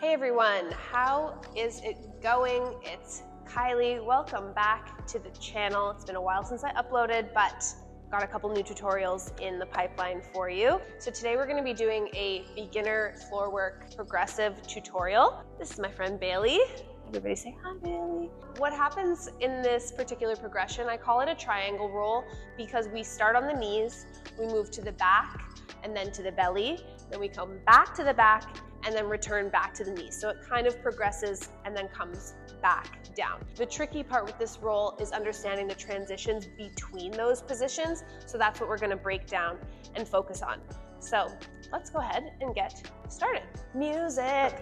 Hey everyone, how is it going? It's Kylie. Welcome back to the channel. It's been a while since I uploaded, but got a couple new tutorials in the pipeline for you. So today we're going to be doing a beginner floor work progressive tutorial. This is my friend Bailey. Everybody say hi, Bailey. What happens in this particular progression, I call it a triangle roll because we start on the knees, we move to the back and then to the belly, then we come back to the back and then return back to the knees. So it kind of progresses and then comes back down. The tricky part with this roll is understanding the transitions between those positions. So that's what we're gonna break down and focus on. So let's go ahead and get started. Music.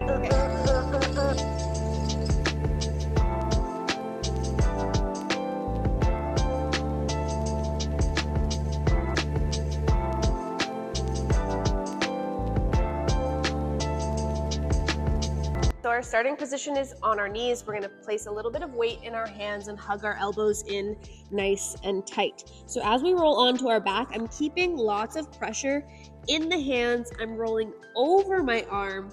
So our starting position is on our knees. We're gonna place a little bit of weight in our hands and hug our elbows in nice and tight. So as we roll onto our back, I'm keeping lots of pressure in the hands. I'm rolling over my arm.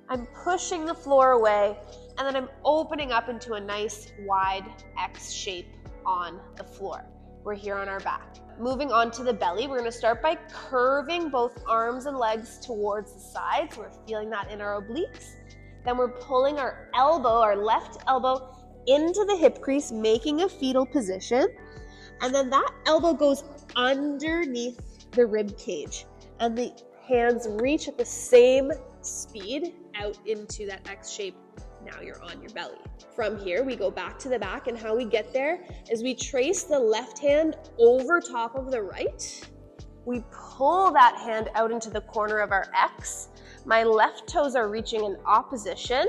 I'm pushing the floor away, and then I'm opening up into a nice wide X shape on the floor. We're here on our back. Moving on to the belly, we're gonna start by curving both arms and legs towards the sides. We're feeling that in our obliques. Then we're pulling our elbow, our left elbow, into the hip crease, making a fetal position. And then that elbow goes underneath the rib cage. And the hands reach at the same speed out into that X shape. Now you're on your belly. From here, we go back to the back, and how we get there is we trace the left hand over top of the right. We pull that hand out into the corner of our X. My left toes are reaching in opposition,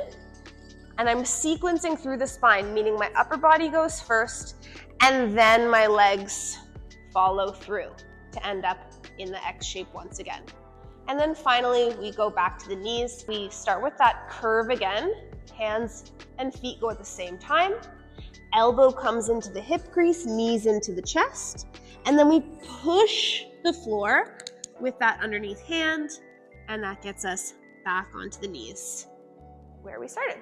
and I'm sequencing through the spine, meaning my upper body goes first, and then my legs follow through to end up in the X shape once again. And then finally, we go back to the knees. We start with that curve again. Hands and feet go at the same time. Elbow comes into the hip crease, knees into the chest, and then we push the floor with that underneath hand, and that gets us back onto the knees where we started.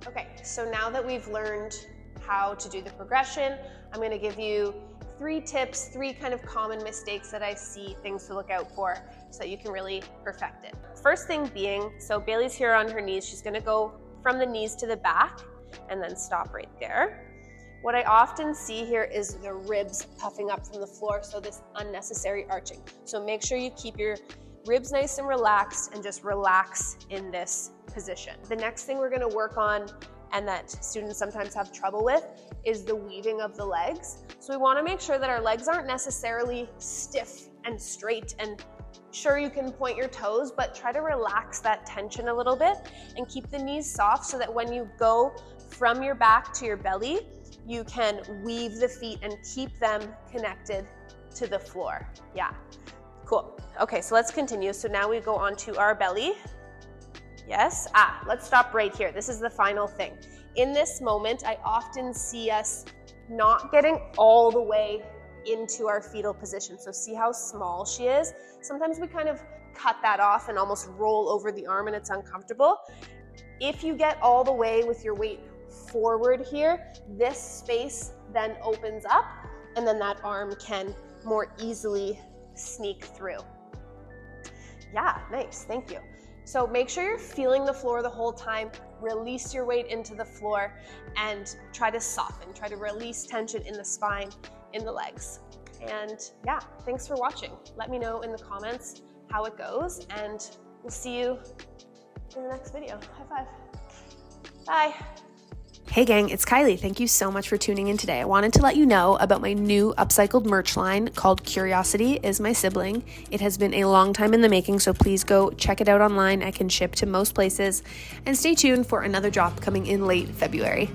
Okay, so now that we've learned how to do the progression, I'm going to give you 3 tips, 3 kind of common mistakes that I see, things to look out for so that you can really perfect it. First thing being, so Bailey's here on her knees. She's gonna go from the knees to the back and then stop right there. What I often see here is the ribs puffing up from the floor, so this unnecessary arching. So make sure you keep your ribs nice and relaxed and just relax in this position. The next thing we're gonna work on, and that students sometimes have trouble with, is the weaving of the legs. So we wanna make sure that our legs aren't necessarily stiff and straight, and sure you can point your toes, but try to relax that tension a little bit and keep the knees soft so that when you go from your back to your belly, you can weave the feet and keep them connected to the floor. Yeah, cool. Okay, so let's continue. So now we go on to our belly. Yes, let's stop right here. This is the final thing. In this moment, I often see us not getting all the way into our fetal position. So see how small she is? Sometimes we kind of cut that off and almost roll over the arm and it's uncomfortable. If you get all the way with your weight forward here, this space then opens up and then that arm can more easily sneak through. Yeah, nice, thank you. So make sure you're feeling the floor the whole time, release your weight into the floor and try to soften, try to release tension in the spine, in the legs. And yeah, thanks for watching. Let me know in the comments how it goes, and we'll see you in the next video. High five. Bye. Hey gang, it's Kylie. Thank you so much for tuning in today. I wanted to let you know about my new upcycled merch line called Curiosity is My Sibling. It has been a long time in the making, so please go check it out online. I can ship to most places, and stay tuned for another drop coming in late February.